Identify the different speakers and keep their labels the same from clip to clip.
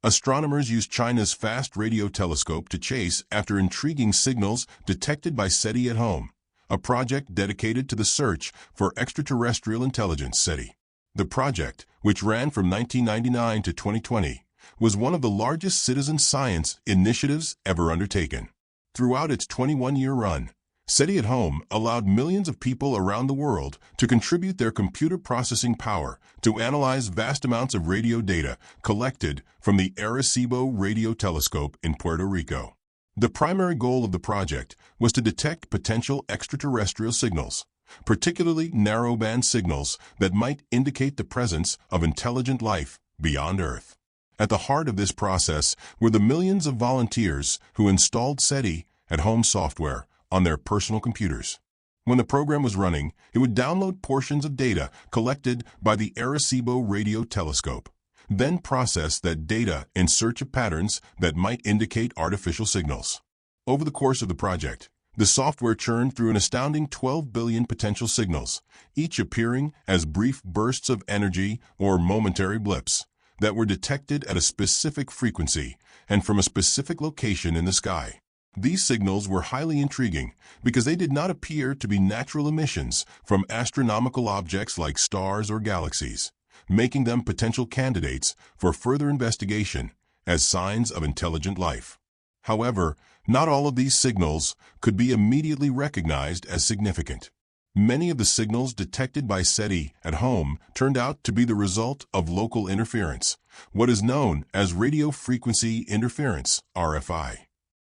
Speaker 1: Astronomers used China's Fast Radio Telescope to chase after intriguing signals detected by SETI at home, a project dedicated to the search for extraterrestrial intelligence. SETI. The project, which ran from 1999 to 2020, was one of the largest citizen science initiatives ever undertaken. Throughout its 21-year run, SETI at Home allowed millions of people around the world to contribute their computer processing power to analyze vast amounts of radio data collected from the Arecibo Radio Telescope in Puerto Rico. The primary goal of the project was to detect potential extraterrestrial signals, particularly narrowband signals that might indicate the presence of intelligent life beyond Earth. At the heart of this process were the millions of volunteers who installed SETI at Home software on their personal computers. When the program was running, it would download portions of data collected by the Arecibo Radio Telescope, then process that data in search of patterns that might indicate artificial signals. Over the course of the project, the software churned through an astounding 12 billion potential signals, each appearing as brief bursts of energy or momentary blips that were detected at a specific frequency and from a specific location in the sky. These signals were highly intriguing because they did not appear to be natural emissions from astronomical objects like stars or galaxies, making them potential candidates for further investigation as signs of intelligent life. However, not all of these signals could be immediately recognized as significant. Many of the signals detected by SETI at Home turned out to be the result of local interference, what is known as radio frequency interference, RFI.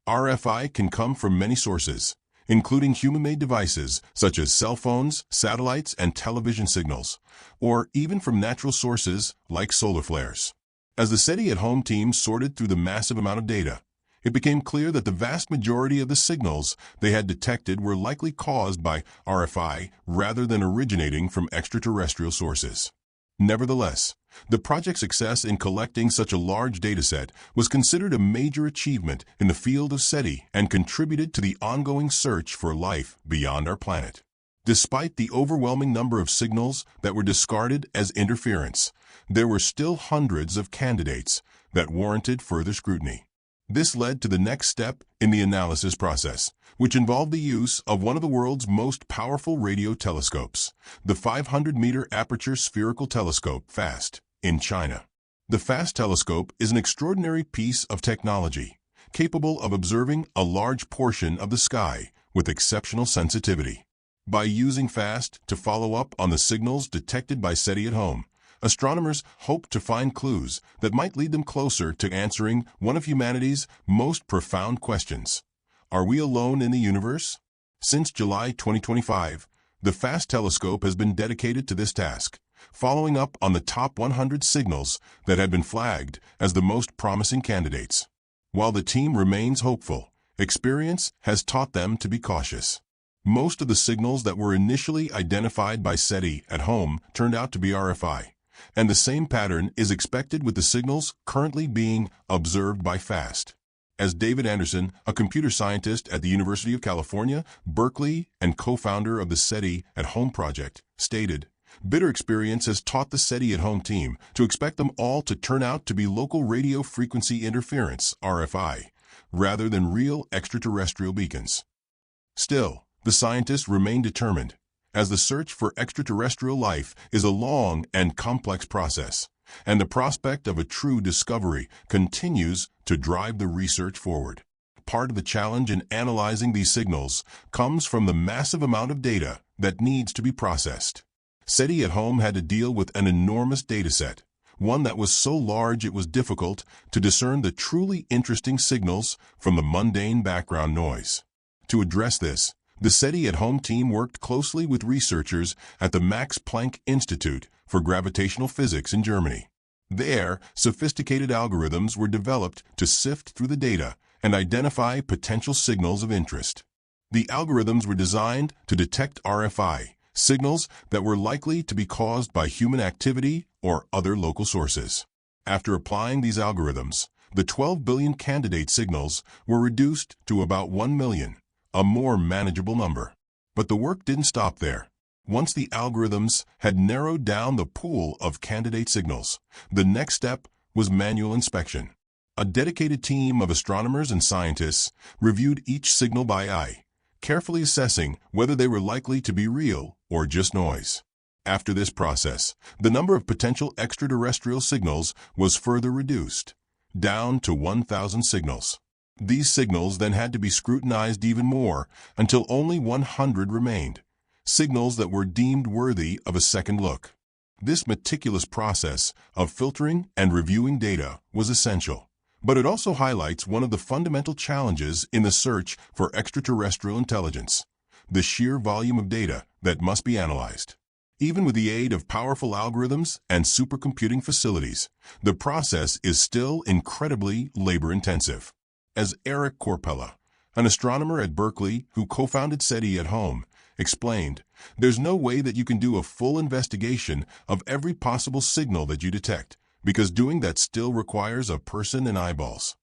Speaker 1: RFI can come from many sources, including human-made devices such as cell phones, satellites, and television signals, or even from natural sources like solar flares. As the SETI at Home team sorted through the massive amount of data, it became clear that the vast majority of the signals they had detected were likely caused by RFI rather than originating from extraterrestrial sources. Nevertheless, the project's success in collecting such a large dataset was considered a major achievement in the field of SETI and contributed to the ongoing search for life beyond our planet. Despite the overwhelming number of signals that were discarded as interference, there were still hundreds of candidates that warranted further scrutiny. This led to the next step in the analysis process, which involved the use of one of the world's most powerful radio telescopes, the 500-meter aperture spherical telescope, FAST, in China. The FAST telescope is an extraordinary piece of technology, capable of observing a large portion of the sky with exceptional sensitivity. By using FAST to follow up on the signals detected by SETI at Home, astronomers hope to find clues that might lead them closer to answering one of humanity's most profound questions. Are we alone in the universe? Since July 2025, the FAST telescope has been dedicated to this task, following up on the top 100 signals that had been flagged as the most promising candidates. While the team remains hopeful, experience has taught them to be cautious. Most of the signals that were initially identified by SETI at Home turned out to be RFI, and the same pattern is expected with the signals currently being observed by FAST. As David Anderson, a computer scientist at the University of California, Berkeley, and co-founder of the SETI at Home project, stated, "Bitter experience has taught the SETI at Home team to expect them all to turn out to be local radio frequency interference, RFI, rather than real extraterrestrial beacons." Still, the scientists remain determined, as the search for extraterrestrial life is a long and complex process, and the prospect of a true discovery continues to drive the research forward. Part of the challenge in analyzing these signals comes from the massive amount of data that needs to be processed. SETI at Home had to deal with an enormous dataset, one that was so large it was difficult to discern the truly interesting signals from the mundane background noise. To address this, the SETI at Home team worked closely with researchers at the Max Planck Institute for Gravitational Physics in Germany. There, sophisticated algorithms were developed to sift through the data and identify potential signals of interest. The algorithms were designed to detect RFI, signals that were likely to be caused by human activity or other local sources. After applying these algorithms, the 12 billion candidate signals were reduced to about 1 million, a more manageable number. But the work didn't stop there. Once the algorithms had narrowed down the pool of candidate signals, the next step was manual inspection. A dedicated team of astronomers and scientists reviewed each signal by eye, carefully assessing whether they were likely to be real or just noise. After this process, the number of potential extraterrestrial signals was further reduced, down to 1,000 signals. These signals then had to be scrutinized even more until only 100 remained, signals that were deemed worthy of a second look. This meticulous process of filtering and reviewing data was essential, but it also highlights one of the fundamental challenges in the search for extraterrestrial intelligence: the sheer volume of data that must be analyzed. Even with the aid of powerful algorithms and supercomputing facilities, the process is still incredibly labor-intensive. As Eric Corpella, an astronomer at Berkeley who co-founded SETI at home, explained, there's no way that you can do a full investigation of every possible signal that you detect, because doing that still requires a person and eyeballs.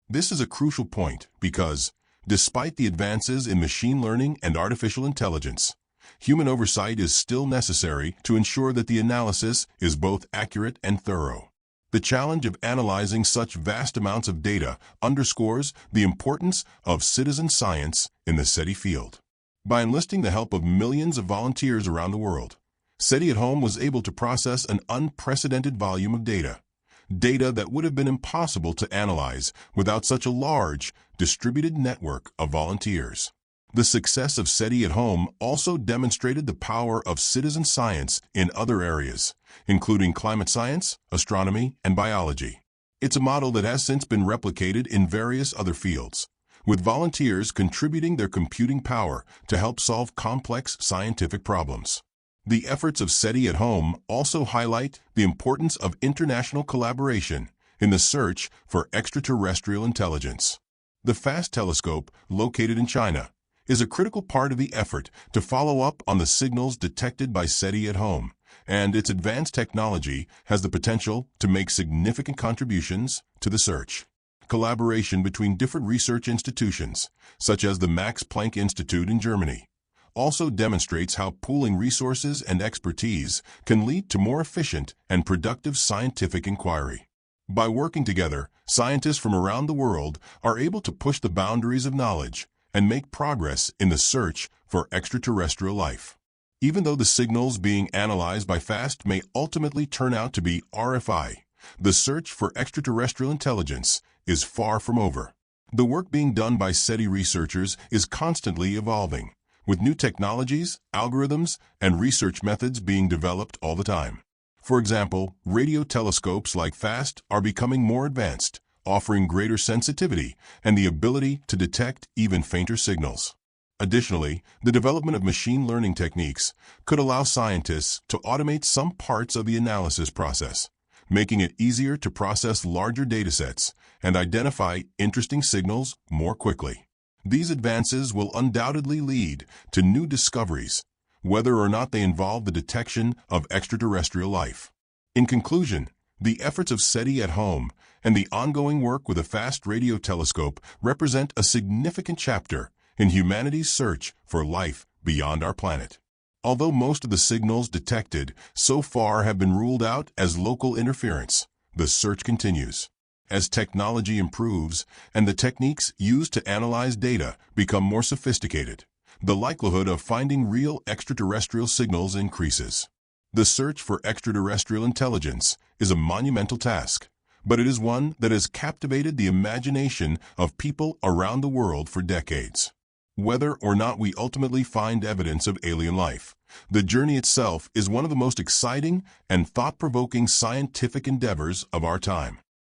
Speaker 1: This is a crucial point because, despite the advances in machine learning and artificial intelligence, human oversight is still necessary to ensure that the analysis is both accurate and thorough. The challenge of analyzing such vast amounts of data underscores the importance of citizen science in the SETI field. By enlisting the help of millions of volunteers around the world, SETI at home was able to process an unprecedented volume of data that would have been impossible to analyze without such a large, distributed network of volunteers. The success of SETI at home also demonstrated the power of citizen science in other areas, including climate science, astronomy, and biology. It's a model that has since been replicated in various other fields, with volunteers contributing their computing power to help solve complex scientific problems. The efforts of SETI at home also highlight the importance of international collaboration in the search for extraterrestrial intelligence. The FAST telescope, located in China, is a critical part of the effort to follow up on the signals detected by SETI at home, and its advanced technology has the potential to make significant contributions to the search. Collaboration between different research institutions, such as the Max Planck Institute in Germany, also demonstrates how pooling resources and expertise can lead to more efficient and productive scientific inquiry. By working together, scientists from around the world are able to push the boundaries of knowledge and make progress in the search for extraterrestrial life. Even though the signals being analyzed by FAST may ultimately turn out to be RFI, the search for extraterrestrial intelligence is far from over. The work being done by SETI researchers is constantly evolving, with new technologies, algorithms, and research methods being developed all the time. For example, radio telescopes like FAST are becoming more advanced, offering greater sensitivity and the ability to detect even fainter signals. Additionally, the development of machine learning techniques could allow scientists to automate some parts of the analysis process, making it easier to process larger datasets and identify interesting signals more quickly. These advances will undoubtedly lead to new discoveries, whether or not they involve the detection of extraterrestrial life. In conclusion, the efforts of SETI at home and the ongoing work with a FAST radio telescope represent a significant chapter in humanity's search for life beyond our planet. Although most of the signals detected so far have been ruled out as local interference, the search continues. As technology improves and the techniques used to analyze data become more sophisticated, the likelihood of finding real extraterrestrial signals increases. The search for extraterrestrial intelligence is a monumental task, but it is one that has captivated the imagination of people around the world for decades. Whether or not we ultimately find evidence of alien life, the journey itself is one of the most exciting and thought-provoking scientific endeavors of our time.